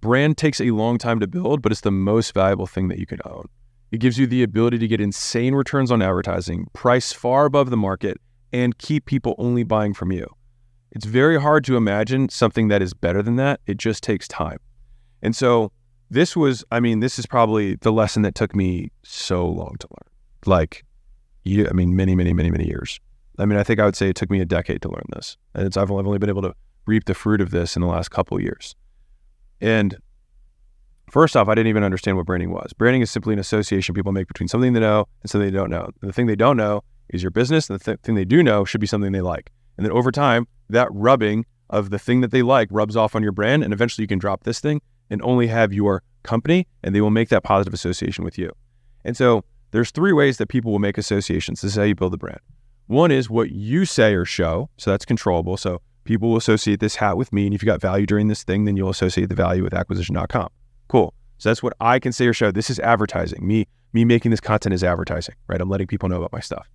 brand takes a long time to build, but it's the most valuable thing that you can own. It gives you the ability to get insane returns on advertising, price far above the market, and keep people only buying from you. It's very hard to imagine something that is better than that. It just takes time. And so this is probably the lesson that took me so long to learn. Many years. I think I would say it took me a decade to learn this. And I've only been able to reap the fruit of this in the last couple of years. And first off, I didn't even understand what branding was. Branding is simply an association people make between something they know and something they don't know. And the thing they don't know is your business, and the thing they do know should be something they like. And then over time, that rubbing of the thing that they like rubs off on your brand, and eventually you can drop this thing and only have your company, and they will make that positive association with you. And so there's 3 ways that people will make associations. This is how you build a brand. One is what you say or show. So that's controllable. So people will associate this hat with me, and if you got value during this thing, then you'll associate the value with acquisition.com. Cool. So that's what I can say or show. This is advertising. Me making this content is advertising, right? I'm letting people know about my stuff.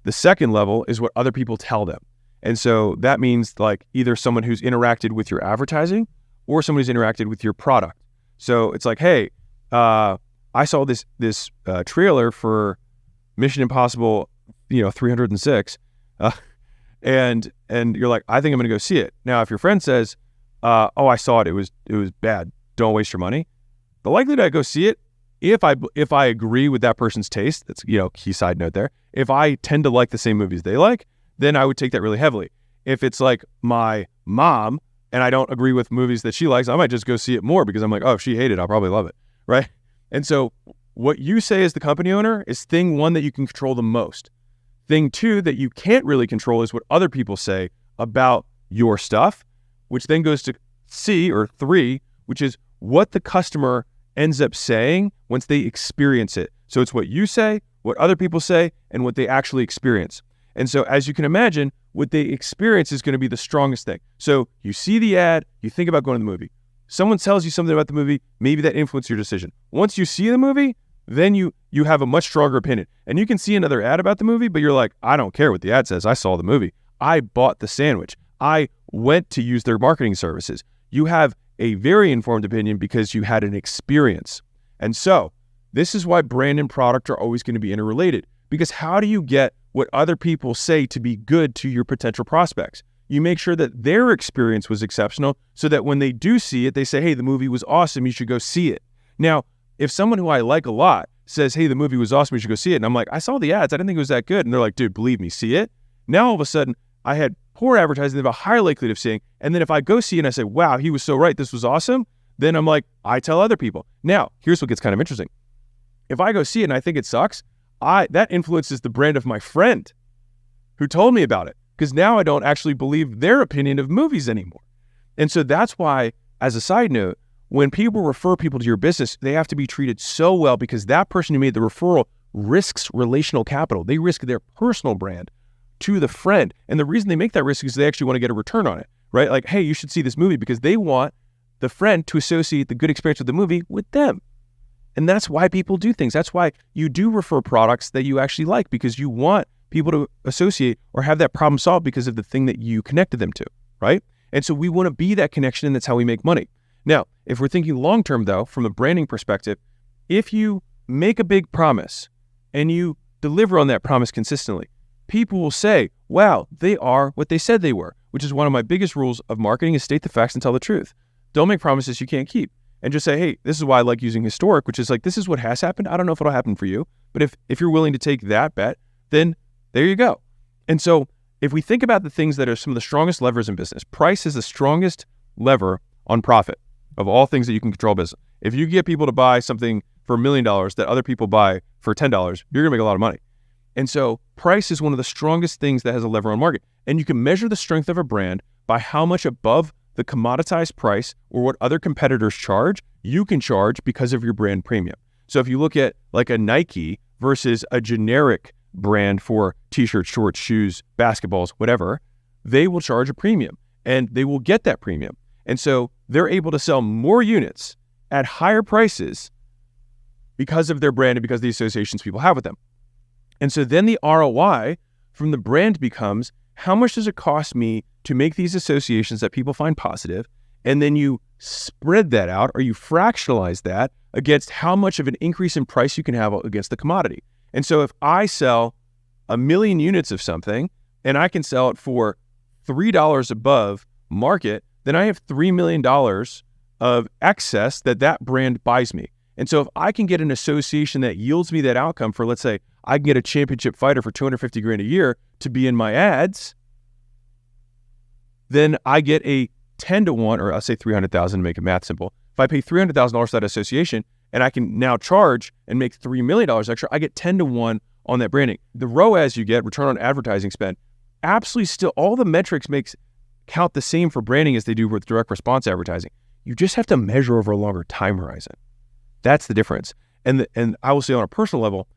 The second level is what other people tell them. And so that means like either someone who's interacted with your advertising or someone who's interacted with your product. So it's like, hey, I saw this trailer for Mission Impossible, 306, and you're like, I think I'm going to go see it. Now, if your friend says, oh, I saw it, it was bad, don't waste your money, the likelihood I go see it, if I agree with that person's taste, that's key side note there. If I tend to like the same movies they like, then I would take that really heavily. If it's like my mom and I don't agree with movies that she likes, I might just go see it more because I'm like, oh, if she hated it, I'll probably love it, right? And so what you say as the company owner is thing 1 that you can control the most. Thing 2 that you can't really control is what other people say about your stuff, which then goes to C or 3, which is what the customer ends up saying once they experience it. So it's what you say, what other people say, and what they actually experience. And so as you can imagine, what they experience is going to be the strongest thing. So you see the ad, you think about going to the movie. Someone tells you something about the movie, maybe that influences your decision. Once you see the movie, then you have a much stronger opinion. And you can see another ad about the movie, but you're like, I don't care what the ad says. I saw the movie. I bought the sandwich. I went to use their marketing services. You have a very informed opinion because you had an experience. And so this is why brand and product are always going to be interrelated, because how do you get what other people say to be good to your potential prospects? You make sure that their experience was exceptional so that when they do see it, they say, hey, the movie was awesome, you should go see it. Now, if someone who I like a lot says, hey, the movie was awesome, you should go see it, and I'm like, I saw the ads, I didn't think it was that good, and they're like, dude, believe me, see it. Now all of a sudden, I had poor advertising, they have a higher likelihood of seeing, and then if I go see it and I say, wow, he was so right, this was awesome, then I'm like, I tell other people. Now, here's what gets kind of interesting. If I go see it and I think it sucks, that influences the brand of my friend who told me about it, because now I don't actually believe their opinion of movies anymore. And so that's why, as a side note, when people refer people to your business, they have to be treated so well because that person who made the referral risks relational capital. They risk their personal brand to the friend. And the reason they make that risk is they actually want to get a return on it, right? Like, hey, you should see this movie, because they want the friend to associate the good experience with the movie with them. And that's why people do things. That's why you do refer products that you actually like, because you want people to associate or have that problem solved because of the thing that you connected them to, right? And so we want to be that connection, and that's how we make money. Now, if we're thinking long-term though, from a branding perspective, if you make a big promise and you deliver on that promise consistently, people will say, wow, they are what they said they were, which is one of my biggest rules of marketing, is state the facts and tell the truth. Don't make promises you can't keep. And just say, hey, this is why I like using historic, which is like, this is what has happened. I don't know if it'll happen for you, but if you're willing to take that bet, then there you go. And so if we think about the things that are some of the strongest levers in business, price is the strongest lever on profit of all things that you can control business. If you get people to buy something for $1 million that other people buy for $10, you're gonna make a lot of money. And so price is one of the strongest things that has a lever on market. And you can measure the strength of a brand by how much above the commoditized price or what other competitors charge, you can charge because of your brand premium. So if you look at like a Nike versus a generic brand for t-shirts, shorts, shoes, basketballs, whatever, they will charge a premium and they will get that premium. And so they're able to sell more units at higher prices because of their brand and because of the associations people have with them. And so then the ROI from the brand becomes, how much does it cost me to make these associations that people find positive And then you spread that out, or you fractionalize that against how much of an increase in price you can have against the commodity. And so if I sell 1 million units of something and I can sell it for $3 above market, then I have $3 million of excess that brand buys me. And so if I can get an association that yields me that outcome for, let's say, I can get a championship fighter for $250,000 a year to be in my ads, then I get a 10 to 1, or I'll say 300,000 to make it math simple. If I pay $300,000 to that association and I can now charge and make $3 million extra, I get 10 to 1 on that branding. The ROAS you get, return on advertising spend, absolutely still, all the metrics count the same for branding as they do with direct response advertising. You just have to measure over a longer time horizon. That's the difference. And I will say on a personal level,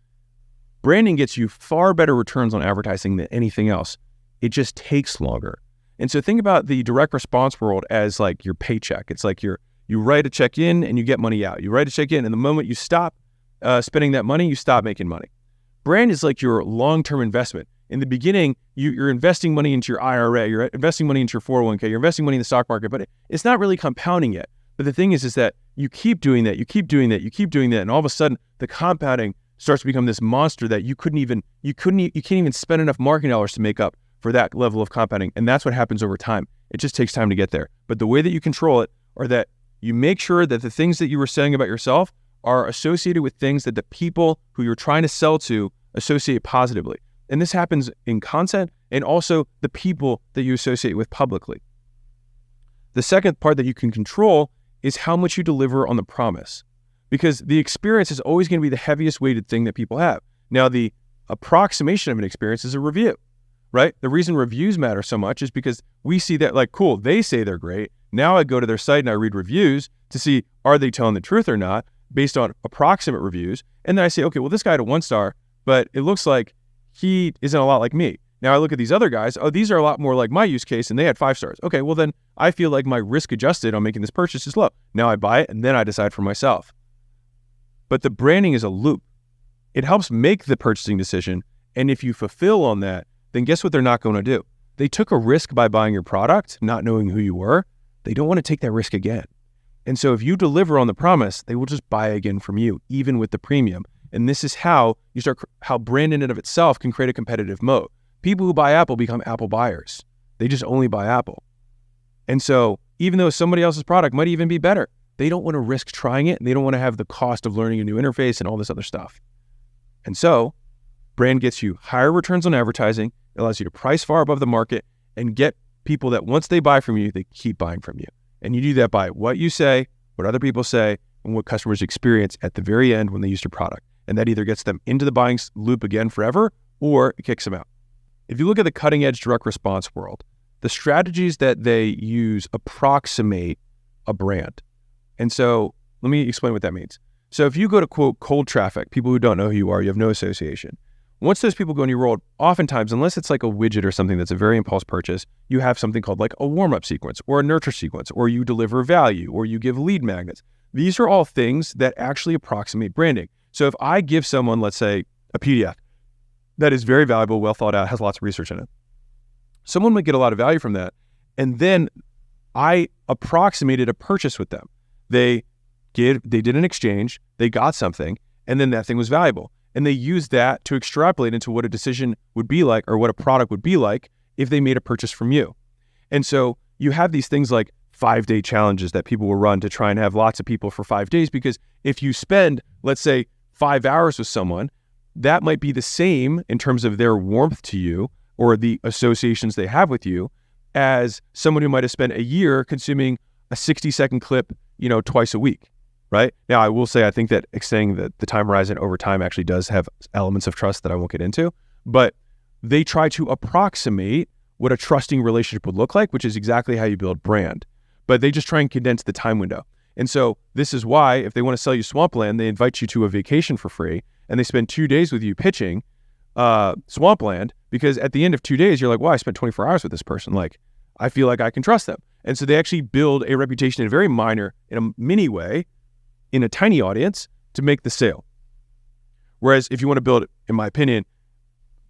branding gets you far better returns on advertising than anything else. It just takes longer. And so think about the direct response world as like your paycheck. It's like you write a check in and you get money out. You write a check in, and the moment you stop spending that money, you stop making money. Brand is like your long-term investment. In the beginning, you're investing money into your IRA, you're investing money into your 401k, you're investing money in the stock market, but it's not really compounding yet. But the thing is that you keep doing that, you keep doing that, you keep doing that, and all of a sudden the compounding starts to become this monster that you can't even spend enough marketing dollars to make up for that level of compounding. And that's what happens over time. It just takes time to get there. But the way that you control it are that you make sure that the things that you were saying about yourself are associated with things that the people who you're trying to sell to associate positively. And this happens in content and also the people that you associate with publicly. The second part that you can control is how much you deliver on the promise, because the experience is always going to be the heaviest weighted thing that people have. Now, the approximation of an experience is a review, right? The reason reviews matter so much is because we see that, like, cool, they say they're great. Now I go to their site and I read reviews to see, are they telling the truth or not, based on approximate reviews. And then I say, okay, well, this guy had a 1 star, but it looks like he isn't a lot like me. Now I look at these other guys, oh, these are a lot more like my use case, and they had 5 stars. Okay, well then I feel like my risk adjusted on making this purchase is low. Now I buy it, and then I decide for myself. But the branding is a loop. It helps make the purchasing decision, and if you fulfill on that, then guess what they're not going to do? They took a risk by buying your product, not knowing who you were. They don't want to take that risk again. And so if you deliver on the promise, they will just buy again from you, even with the premium. And this is how brand in and of itself can create a competitive moat. People who buy Apple become Apple buyers. They just only buy Apple. And so even though somebody else's product might even be better, they don't want to risk trying it, and they don't want to have the cost of learning a new interface and all this other stuff. And so brand gets you higher returns on advertising, it allows you to price far above the market and get people that once they buy from you, they keep buying from you. And you do that by what you say, what other people say, and what customers experience at the very end when they use your product. And that either gets them into the buying loop again forever, or it kicks them out. If you look at the cutting edge direct response world, the strategies that they use approximate a brand. And so let me explain what that means. So if you go to, quote, cold traffic, people who don't know who you are, you have no association. Once those people go in your world, oftentimes, unless it's like a widget or something that's a very impulse purchase, you have something called like a warm-up sequence or a nurture sequence, or you deliver value, or you give lead magnets. These are all things that actually approximate branding. So if I give someone, let's say, a PDF that is very valuable, well thought out, has lots of research in it, someone might get a lot of value from that. And then I approximated a purchase with them. They did an exchange, they got something, and then that thing was valuable. And they used that to extrapolate into what a decision would be like, or what a product would be like if they made a purchase from you. And so you have these things like 5-day challenges that people will run to try and have lots of people for 5 days, because if you spend, let's say, 5 hours with someone, that might be the same in terms of their warmth to you or the associations they have with you as someone who might have spent a year consuming a 60-second clip, twice a week, right? Now, I will say, I think that extending the time horizon over time actually does have elements of trust that I won't get into, but they try to approximate what a trusting relationship would look like, which is exactly how you build brand, but they just try and condense the time window. And so this is why if they want to sell you Swampland, they invite you to a vacation for free, and they spend 2 days with you pitching Swampland, because at the end of 2 days, you're like, wow, I spent 24 hours with this person. Like, I feel like I can trust them. And so they actually build a reputation in a very minor, in a mini way, in a tiny audience to make the sale. Whereas if you want to build, in my opinion,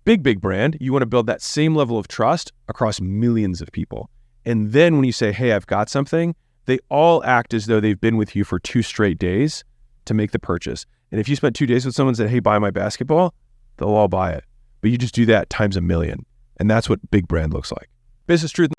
big brand, you want to build that same level of trust across millions of people. And then when you say, hey, I've got something, they all act as though they've been with you for 2 straight days to make the purchase. And if you spent 2 days with someone and said, hey, buy my basketball, they'll all buy it. But you just do that times a million. And that's what big brand looks like. Business truth.